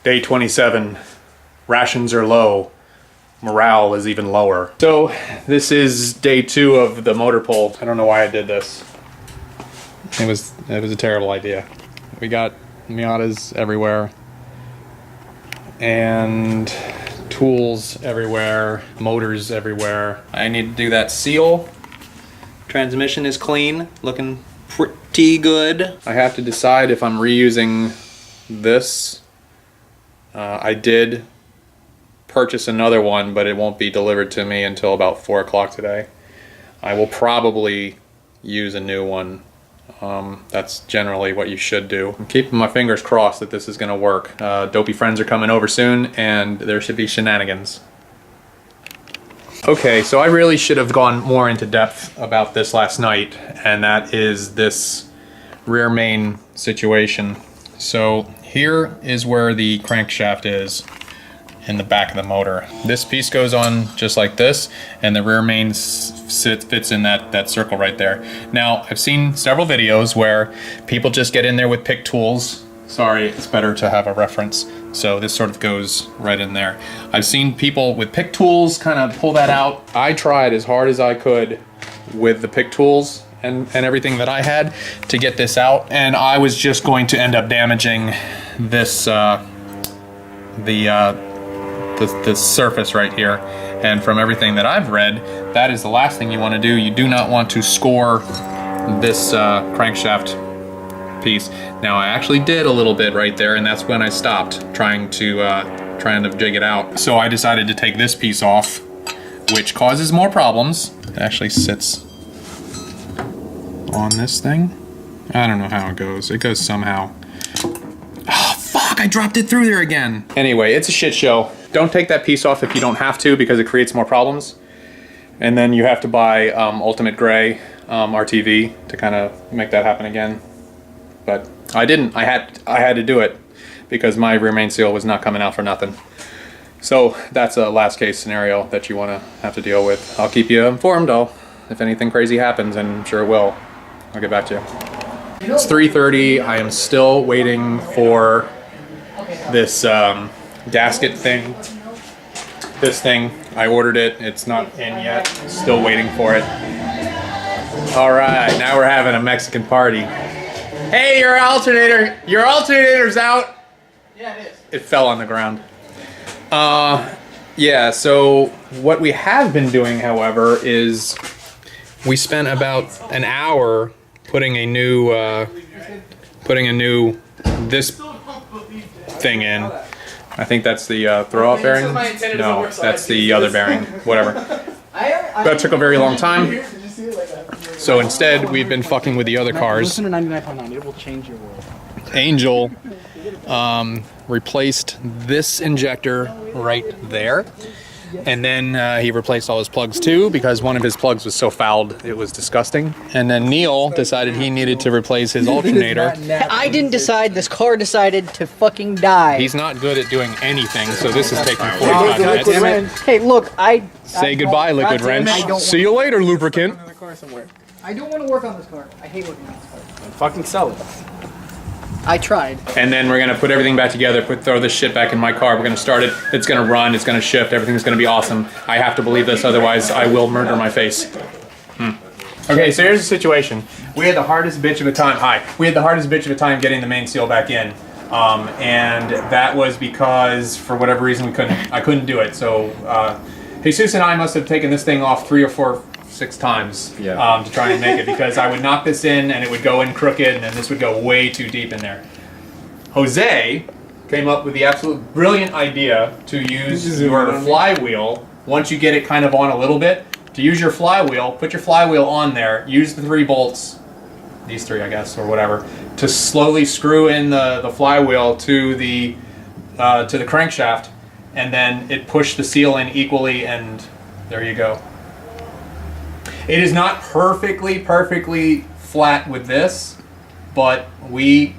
Day 27, rations are low, morale is even lower. So this is day 2 of the motor pull. I don't know why I did this. It was a terrible idea. We got Miatas everywhere and tools everywhere, motors everywhere. I need to do that seal. Transmission is clean, looking pretty good. I have to decide if I'm reusing this. I did purchase another one, but it won't be delivered to me until about 4 o'clock today. I will probably use a new one. That's generally what you should do. I'm keeping my fingers crossed that this is going to work. Dopey friends are coming over soon, and there should be shenanigans. Okay, so I really should have gone more into depth about this last night, and that is this rear main situation. So here is where the crankshaft is in the back of the motor. This piece goes on just like this, and the rear main fits in that circle right there. Now, I've seen several videos where people just get in there with pick tools. Sorry, it's better to have a reference. So this sort of goes right in there. I've seen people with pick tools kind of pull that out. I tried as hard as I could with the pick tools and everything that I had to get this out, and I was just going to end up damaging this the surface right here. And from everything that I've read, that is the last thing you want to do. You do not want to score this crankshaft piece. Now, I actually did a little bit right there, and that's when I stopped trying to jig it out. So I decided to take this piece off, which causes more problems. It actually sits on this thing. I don't know how it goes. It goes somehow. Oh, fuck, I dropped it through there again. Anyway, it's a shit show. Don't take that piece off if you don't have to, because it creates more problems. And then you have to buy Ultimate Gray RTV to kind of make that happen again. But I didn't. I had to do it because my rear main seal was not coming out for nothing. So that's a last case scenario that you want to have to deal with. I'll keep you informed though if anything crazy happens, and I'm sure it will. I'll get back to you. It's 3:30. I am still waiting for this gasket thing. This thing, I ordered it. It's not in yet. Still waiting for it. All right, now we're having a Mexican party. Hey, your alternator's out. Yeah, it is. It fell on the ground. Yeah, so what we have been doing, however, is we spent about an hour putting a new this thing in. I think that's the throw-out bearing. No, that's the other bearing. Whatever. That took a very long time. So instead, we've been fucking with the other cars. Listen to 99.9. It will change your world. Angel replaced this injector right there. And then he replaced all his plugs too, because one of his plugs was so fouled it was disgusting. And then Neil decided he needed to replace his alternator. I didn't decide, this car decided to fucking die. He's not good at doing anything, so this is taking 45 minutes. Hey, look, Say goodbye, Liquid Wrench. See you later, lubricant. I don't want to work on this car. I hate working on this car. Fucking sell it. I tried. And then we're gonna put everything back together, throw this shit back in my car. We're gonna start it. It's gonna run. It's gonna shift. Everything's gonna be awesome. I have to believe this, otherwise I will murder my face. Okay, so here's the situation. We had the hardest bitch of a time. We had the hardest bitch of a time getting the main seal back in, and that was because for whatever reason I couldn't do it. So Jesus and I must have taken this thing off 3 or 4. 6 times to try and make it, because I would knock this in and it would go in crooked, and then this would go way too deep in there. Jose came up with the absolute brilliant idea to use your flywheel, once you get it kind of on a little bit, to use your flywheel, put your flywheel on there, use the 3 bolts, these 3 I guess, or whatever, to slowly screw in the flywheel to the crankshaft, and then it pushed the seal in equally, and there you go. It is not perfectly flat with this, but we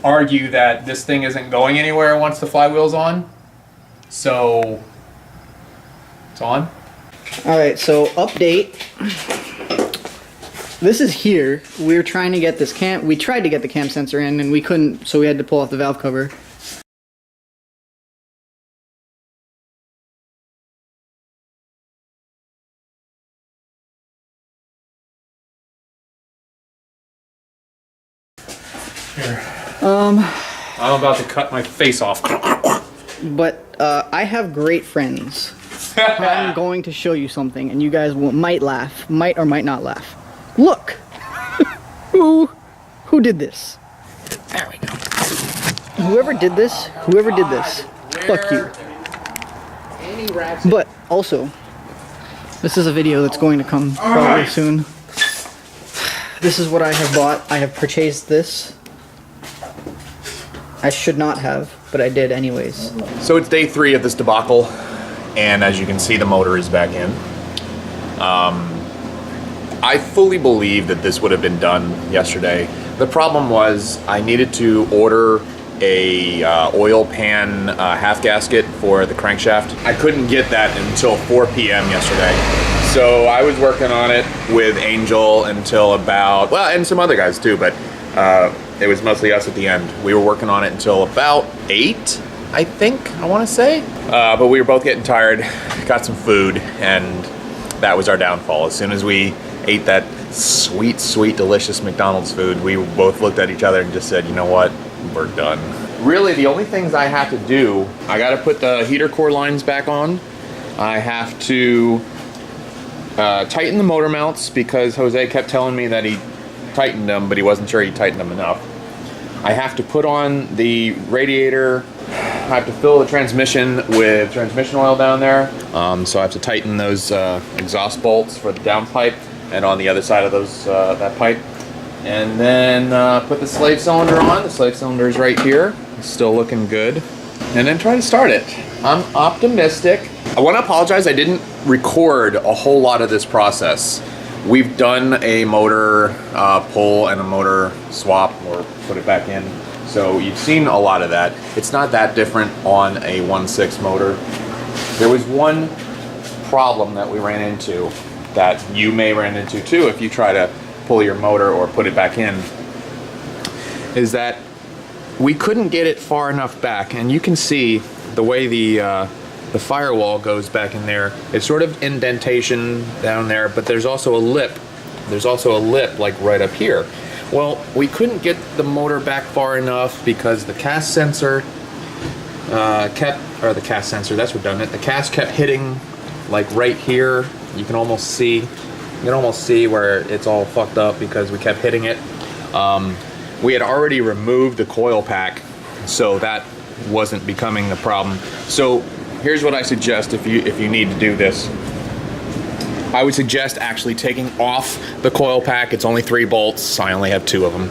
argue that this thing isn't going anywhere once the flywheel's on. So, it's on. Alright, so update. this is here. We were trying to get this cam. We tried to get the cam sensor in, and we couldn't, so we had to pull off the valve cover. Here. I'm about to cut my face off. But I have great friends. I'm going to show you something, and you guys might laugh, might or might not laugh. Look, who did this? There we go. Whoever did this, fuck you. But also, this is a video that's going to come probably soon. This is what I have bought. I have purchased this. I should not have, but I did anyways. So it's day 3 of this debacle, and as you can see, the motor is back in. I fully believe that this would have been done yesterday. The problem was I needed to order a oil pan half gasket for the crankshaft. I couldn't get that until 4 p.m. yesterday. So I was working on it with Angel until about, well, and some other guys too, but it was mostly us at the end. We were working on it until about 8, I think, I want to say. But we were both getting tired, got some food, and that was our downfall. As soon as we ate that sweet, sweet, delicious McDonald's food, we both looked at each other and just said, you know what, we're done. Really, the only things I have to do, I got to put the heater core lines back on. I have to tighten the motor mounts because Jose kept telling me that he tightened them, but he wasn't sure he tightened them enough. I have to put on the radiator. I have to fill the transmission with transmission oil down there. So I have to tighten those exhaust bolts for the downpipe and on the other side of those that pipe. And then put the slave cylinder on. The slave cylinder is right here. It's still looking good. And then try to start it. I'm optimistic. I want to apologize. I didn't record a whole lot of this process. We've done a motor pull and a motor swap or put it back in. So you've seen a lot of that. It's not that different on a 1.6 motor. There was one problem that we ran into that you may run into too if you try to pull your motor or put it back in, is that we couldn't get it far enough back. And you can see the way the firewall goes back in there. It's sort of indentation down there, but there's also a lip. There's also a lip like right up here. Well, we couldn't get the motor back far enough because the cast sensor the cast sensor, that's redundant. The cast kept hitting like right here. You can almost see where it's all fucked up because we kept hitting it. We had already removed the coil pack, so that wasn't becoming the problem. So here's what I suggest if you need to do this. I would suggest actually taking off the coil pack. It's only 3 bolts. I only have 2 of them.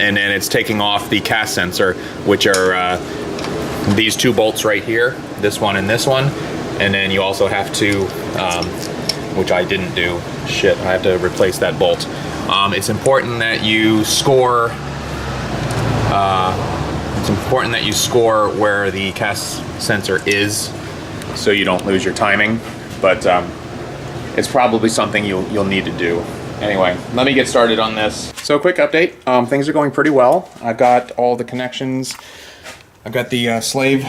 And then it's taking off the cast sensor, which are these 2 bolts right here, this one and this one. And then you also have to, which I didn't do, shit, I have to replace that bolt. It's important that you score where the cast sensor is so you don't lose your timing, but it's probably something you'll need to do. Anyway, let me get started on this. So quick update, things are going pretty well. I've got all the connections. I've got the slave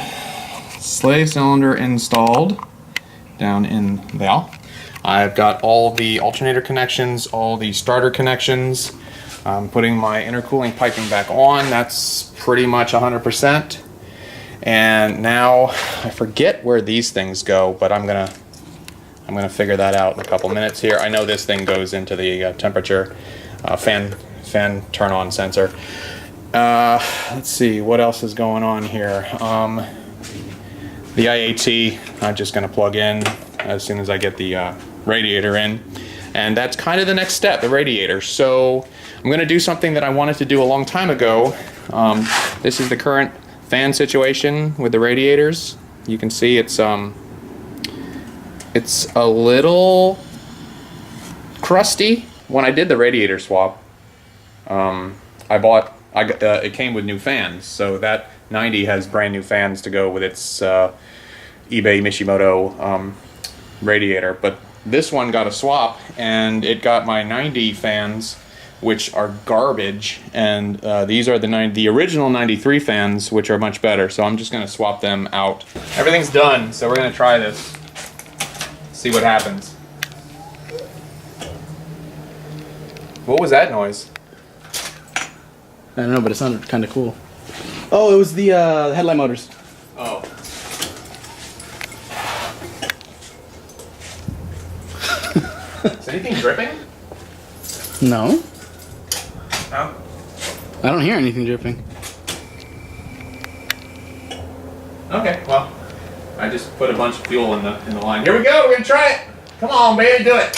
cylinder installed down in there. I've got all the alternator connections, all the starter connections. I'm putting my intercooling piping back on. That's pretty much 100%. And now I forget where these things go, but I'm gonna figure that out in a couple minutes here. I know this thing goes into the temperature fan turn on sensor. Let's see what else is going on here. The IAT I'm just gonna plug in as soon as I get the radiator in, and that's kind of the next step, the radiator. So I'm gonna do something that I wanted to do a long time ago. This is the current fan situation with the radiators. You can see it's a little crusty. When I did the radiator swap, it came with new fans, so that 90 has brand new fans to go with its eBay Mishimoto radiator. But this one got a swap, and it got my 90 fans, which are garbage, and these are the original 93 fans, which are much better. So I'm just gonna swap them out. Everything's done, so we're gonna try this. See what happens. What was that noise? I don't know, but it sounded kind of cool. Oh, it was the headlight motors. Oh. Is anything dripping? No, No. I don't hear anything dripping. Okay, well, I just put a bunch of fuel in the line. Here we go, we're gonna try it. Come on, baby, do it.